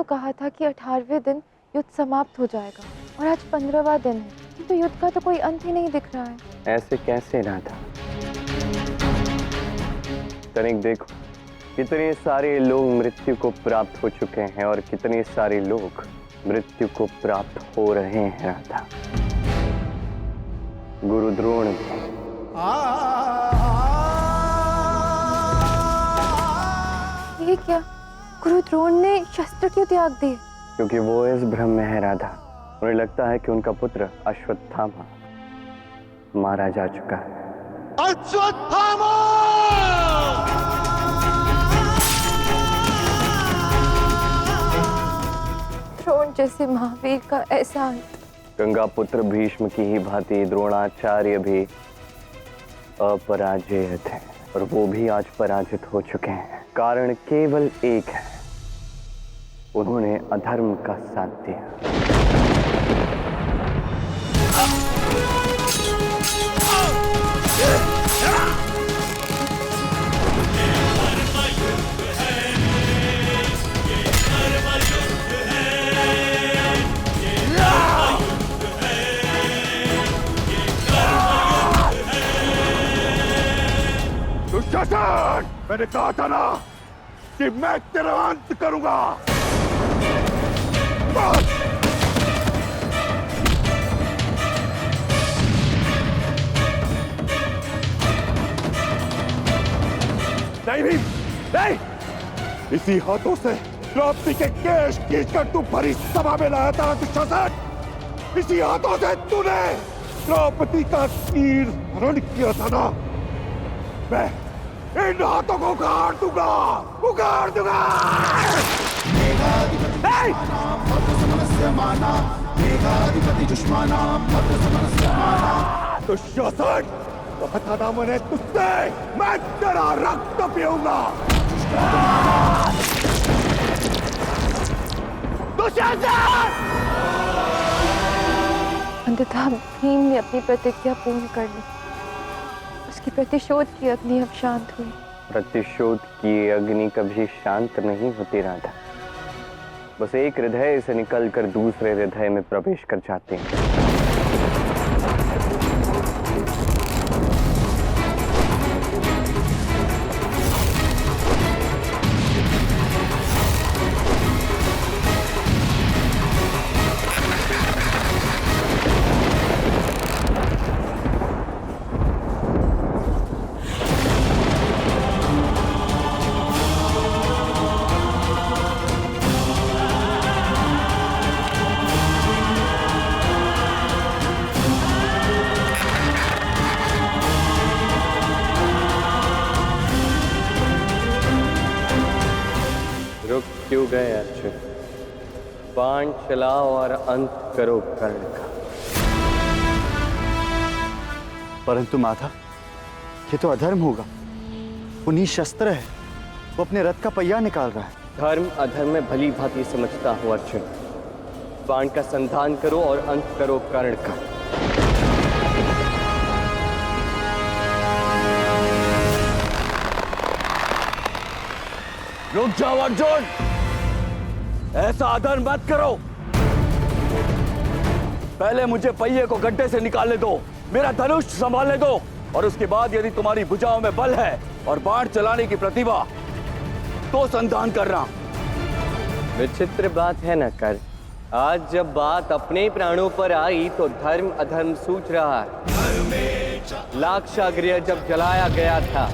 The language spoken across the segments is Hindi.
कहा था कि 18वें दिन युद्ध समाप्त हो जाएगा और आज 15वां दिन है, किंतु युद्ध का तो कोई अंत ही नहीं दिख रहा है। ऐसे कैसे राधा? तनिक देखो, कितने सारे लोग मृत्यु को प्राप्त हो चुके हैं और कितने सारे लोग मृत्यु को प्राप्त हो रहे हैं राधा। गुरु द्रोण ये क्या? गुरु द्रोण ने शस्त्र क्यों त्याग दिए? क्योंकि वो इस भ्रम में है राधा। उन्हें लगता है कि उनका पुत्र अश्वत्थामा मारा जा चुका है। अश्वत्थामा! द्रोण जैसे महावीर का ऐसा अंत। गंगा पुत्र भीष्म की ही भांति द्रोणाचार्य भी अपराजय थे और वो भी आज पराजित हो चुके हैं। कारण केवल एक है, उन्होंने अधर्म का साथ दिया। दुशासन, मैंने कहा था ना कि मैं तेरा अंत करूंगा। नहीं भी नहीं, इसी हाथों से द्रौपदी के केश खींचकर तू भरी सभा में लाया था दुशासन। इसी हाथों से तूने द्रौपदी का तीर हरण किया था ना। मैं इन हाथों को उखाड़ दूंगा, उखाड़ दूंगा। दुशासन, कहता ना मैंने तुझसे, मैं तेरा रक्त पीऊंगा। दुशासन! अंततः भीम ने अपनी प्रतिज्ञा पूर्ण कर ली। उसकी प्रतिशोध की अग्नि अब शांत हुई। प्रतिशोध की अग्नि कभी शांत नहीं होती राधा। बस एक हृदय से निकलकर दूसरे हृदय में प्रवेश कर जाते हैं। रुक क्यों गए अर्जुन? बाण चलाओ और अंत करो कर्ण का। परंतु माता, ये तो अधर्म होगा। उन्हीं शस्त्र है, वो अपने रथ का पहिया निकाल रहा है। धर्म अधर्म में भली भांति समझता हूं अर्जुन। बाण का संधान करो और अंत करो कर्ण का। रुक जाओ अर्जुन, ऐसा अधर्म मत करो। पहले मुझे पहिए को गड्ढे से निकालने दो, मेरा धनुष संभालने दो, और उसके बाद यदि तुम्हारी भुजाओं में बल है और बाण चलाने की प्रतिभा तो संधान करना। विचित्र बात है न कर। आज जब बात अपने प्राणों पर आई तो धर्म अधर्म सूझ रहा है। लाक्षागृह जब जलाया गया था,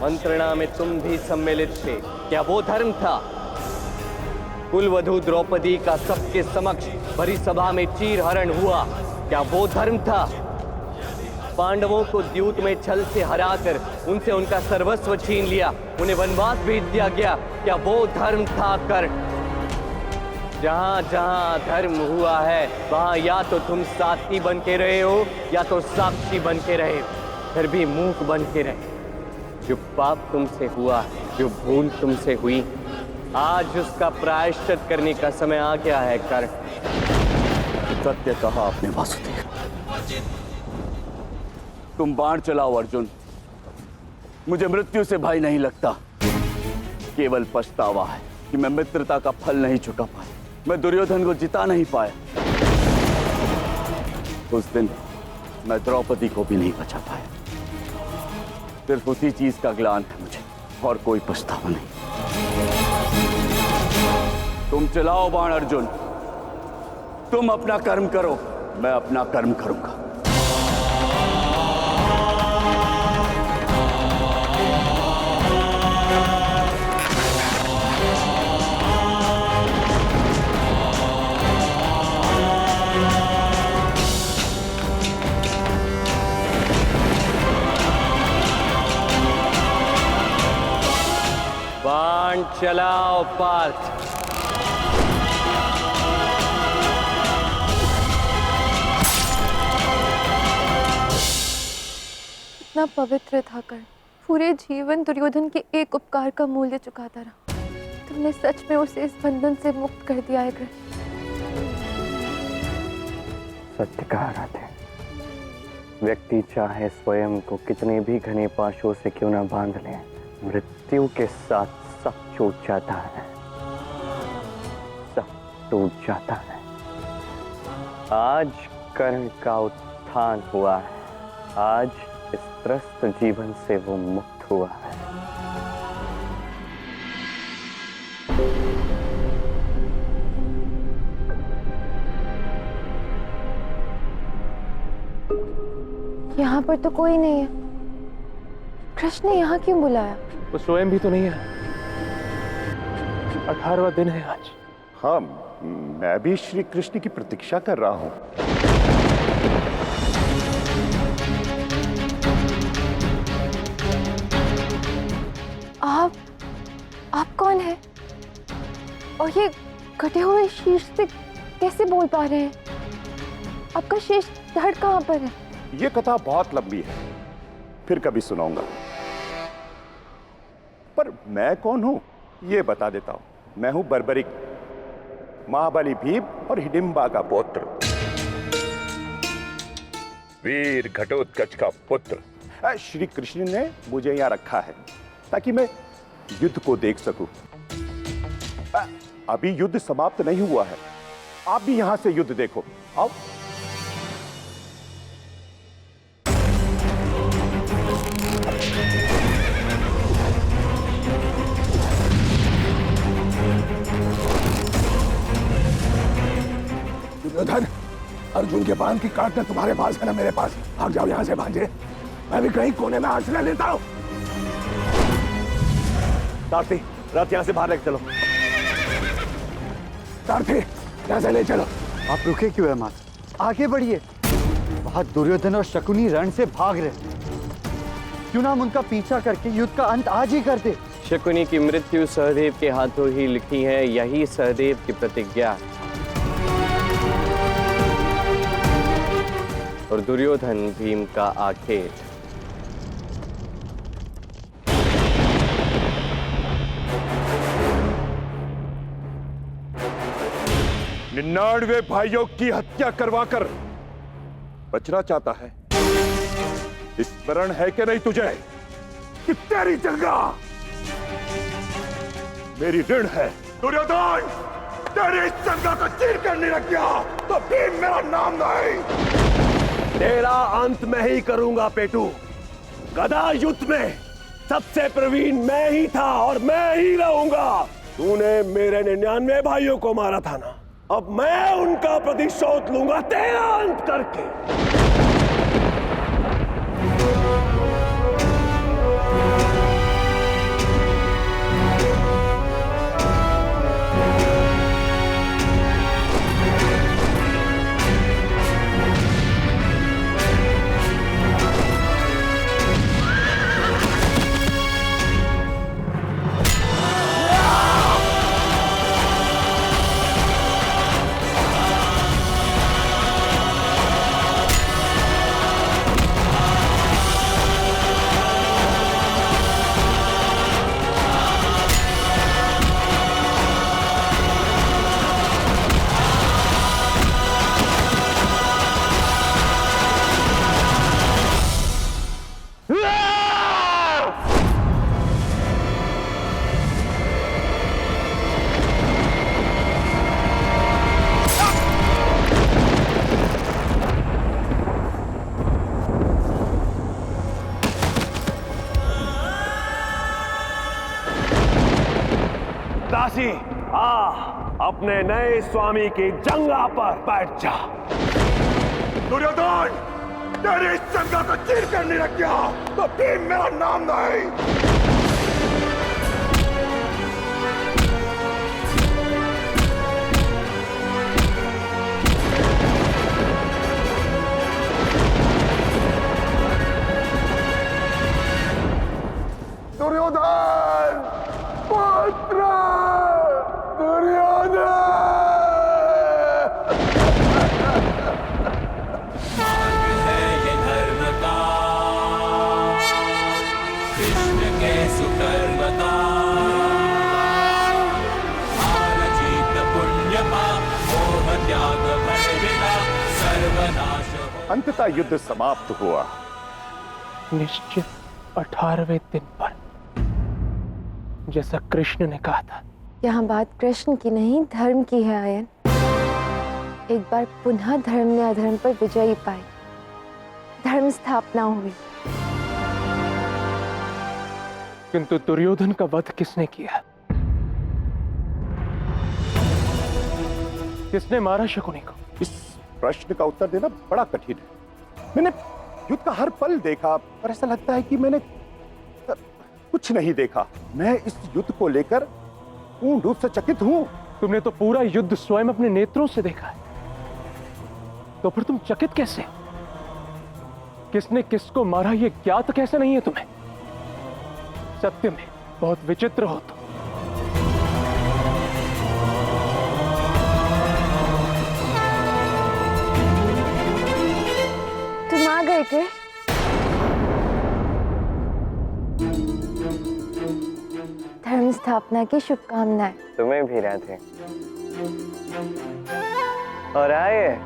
मंत्रणा में तुम भी सम्मिलित थे। क्या वो धर्म था? कुलवधू द्रौपदी का सबके समक्ष भरी सभा में चीर हरण हुआ, क्या वो धर्म था? पांडवों को द्यूत में छल से हराकर उनसे उनका सर्वस्व छीन लिया, उन्हें वनवास भेज दिया गया, क्या वो धर्म था कर्ण? जहां जहां धर्म हुआ है वहां या तो तुम साथी बन के रहे हो या तो साक्षी बन के रहे हो, फिर भी मूक बन के रहे। जो पाप तुमसे हुआ, जो भूल तुमसे हुई, आज उसका प्रायश्चित करने का समय आ गया है कर्ण। सत्य कहा आपने वासुदेव। तुम बाण चलाओ अर्जुन, मुझे मृत्यु से भय नहीं लगता, केवल पछतावा है। कि मैं मित्रता का फल नहीं चुका पाया, मैं दुर्योधन को जिता नहीं पाया। उस दिन मैं द्रौपदी को भी नहीं बचा पाया। सिर्फ उसी चीज का ग्लान है मुझे, और कोई पछतावा नहीं। तुम चलाओ बाण अर्जुन, तुम अपना कर्म करो, मैं अपना कर्म करूंगा। बाण चलाओ पार्थ। इतना पवित्र था कर्ण, पूरे जीवन दुर्योधन के एक उपकार का मूल्य चुकाता रहा। तुमने सच में उसे इस बंधन से मुक्त कर दिया है कर्ण। सत्य कहा राधे, व्यक्ति चाहे स्वयं को कितने भी घने पाशों से क्यों न बांध ले, मृत्यु के साथ सब छूट जाता है, सब टूट जाता है। आज कर्ण का उत्थान हुआ है, आज इस त्रस्त जीवन से वो मुक्त हुआ है। यहाँ पर तो कोई नहीं है। कृष्ण ने यहाँ क्यों बुलाया? वो स्वयं भी तो नहीं है। 18वां दिन है आज। हाँ, मैं भी श्री कृष्ण की प्रतीक्षा कर रहा हूं। आप कौन है? और ये कटे हुए शीश से कैसे बोल पा रहे हैं? आपका शीश धड़ कहाँ पर है? ये कथा बहुत लंबी है, फिर कभी सुनाऊंगा। पर मैं कौन हूं ये बता देता हूं। मैं हूं बर्बरिक, महाबली भीम और हिडिंबा का पुत्र, वीर घटोत्कच का पुत्र। श्री कृष्ण ने मुझे यहां रखा है ताकि मैं युद्ध को देख सकूं। अभी युद्ध समाप्त नहीं हुआ है, आप भी यहां से युद्ध देखो। आओ। दुर्योधन, अर्जुन के बांध की काटना तुम्हारे पास है ना मेरे पास। भाग जाओ यहाँ से भांजे, मैं भी कहीं कोने में आश्रय लेता हूँ। सारथी, रथ यहाँ से बाहर लेकर चलो। सारथी, यहाँ से ले चलो। आप रुके क्यों है माता? आगे बढ़िए। वहां दुर्योधन और शकुनी रण से भाग रहे, क्यों ना हम उनका पीछा करके युद्ध का अंत आज ही कर दे। शकुनी की मृत्यु सहदेव के हाथों ही लिखी है, यही सहदेव की प्रतिज्ञा। और दुर्योधन भीम का आखेट। 99 भाइयों की हत्या करवाकर बचना चाहता है। स्मरण है कि नहीं तुझे कि तेरी जगह मेरी ऋण है? दुर्योधन, तेरी इस जगह को चीर कर नहीं रख गया तो भीम मेरा नाम नहीं। तेरा अंत मैं ही करूंगा पेटू। गदा युद्ध में सबसे प्रवीण मैं ही था और मैं ही रहूंगा। तूने मेरे 99 भाइयों को मारा था ना, अब मैं उनका प्रतिशोध लूंगा तेरा अंत करके। अपने नए स्वामी की जंगा पर बैठ जा। दुर्योधन, तेरी इस जंगा को चीर कर नहीं रख गया तो भीम मेरा नाम नहीं। दुर्योधन पुत्र दुर्योधन। है ये धर्म का, कृष्ण के सुकर्म का, हार जीत पुण्य पाप, मोह त्याग भय विना सर्वनाश हो। अंततः युद्ध समाप्त हुआ। निश्चित 18वें दिन पर, जैसा कृष्ण ने कहा था। यहाँ बात कृष्ण की नहीं, धर्म की है आयन। एक बार पुनः धर्म ने अधर्म पर विजयी पाई, धर्म स्थापना हुई। किंतु दुर्योधन का वध किसने किया? किसने मारा शकुनी को? इस प्रश्न का उत्तर देना बड़ा कठिन है। मैंने युद्ध का हर पल देखा, पर ऐसा लगता है कि मैंने कुछ नहीं देखा। मैं इस युद्ध को लेकर पूर्ण रूप से चकित हूं। तुमने तो पूरा युद्ध स्वयं अपने नेत्रों से देखा है, तो फिर तुम चकित कैसे हो? किसने किसको मारा ये ज्ञात कैसे नहीं है तुम्हें? सत्य में बहुत विचित्र हो तुम। तुम आ गए के? धर्म स्थापना की शुभकामनाएं। तुम्हें भी राधे। और आए,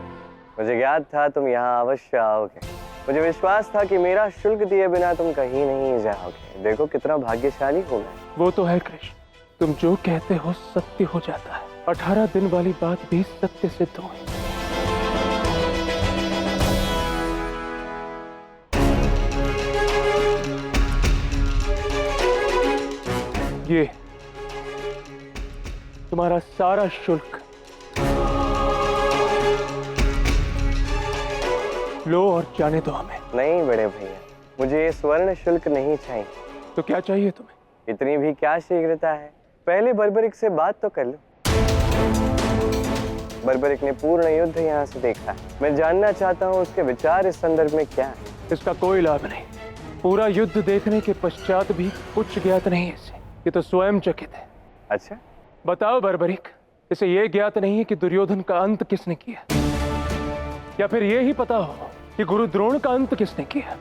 मुझे याद था तुम यहाँ अवश्य आओगे। मुझे विश्वास था कि मेरा शुल्क दिए बिना तुम कहीं नहीं जाओगे। देखो कितना भाग्यशाली हो गए। वो तो है कृष्ण, तुम जो कहते हो सत्य हो जाता है। 18 दिन वाली बात भी सत्य सिद्ध हुई। ये तुम्हारा सारा शुल्क लो और जाने दो हमें। नहीं बड़े भैया, मुझे ये स्वर्ण शुल्क नहीं चाहिए। तो क्या चाहिए तुम्हें? इतनी भी क्या शीघ्रता है? पहले बर्बरिक से बात तो कर लो। बर्बरिक ने पूर्ण युद्ध यहाँ से देखा है। मैं जानना चाहता हूँ उसके विचार इस संदर्भ में क्या है। इसका कोई लाभ नहीं। पूरा युद्ध देखने के पश्चात भी कुछ ज्ञात नहीं है इसे। ये तो स्वयं चकित है। अच्छा, बताओ बर्बरिक, इसे ये ज्ञात नहीं है कि दुर्योधन का अंत किसने किया? या फिर ये ही पता हो कि गुरु द्रोण का अंत किसने किया?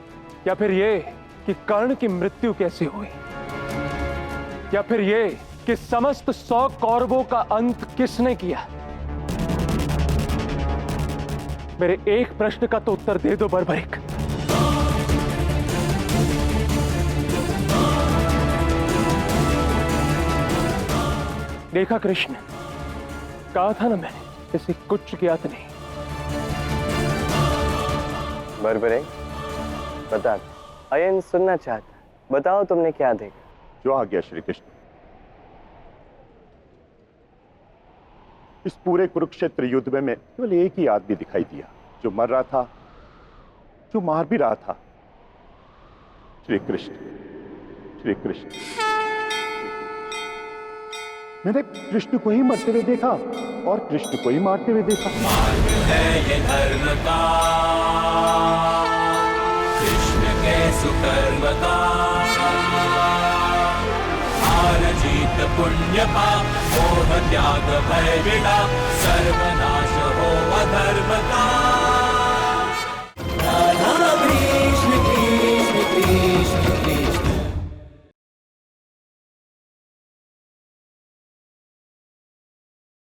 या फिर ये कि कर्ण की मृत्यु कैसे हुई? या फिर ये कि समस्त 100 कौरवों का अंत किसने किया? मेरे एक प्रश्न का तो उत्तर दे दो बर्बरिक। देखा कृष्ण, कहा था ना मैंने, इसे कुछ ज्ञात नहीं। बर्बरिक बता, अयन सुनना चाहता। बताओ तुमने क्या देखा? जो आ गया श्री कृष्ण। इस पूरे कुरुक्षेत्र युद्ध में केवल एक ही आदमी दिखाई दिया, जो मर रहा था, जो मार भी रहा था। श्री कृष्ण, श्री कृष्ण। मैंने कृष्ण को ही मरते हुए देखा और कृष्ण को ही मारते हुए देखा। मार्ग है ये धर्म का, कृष्ण के सुकर्म का, हार जीत पुण्य पाप, मोह त्याग भय विना सर्वनाश हो अधर्म का। राधा कृष्ण कृष्ण कृष्ण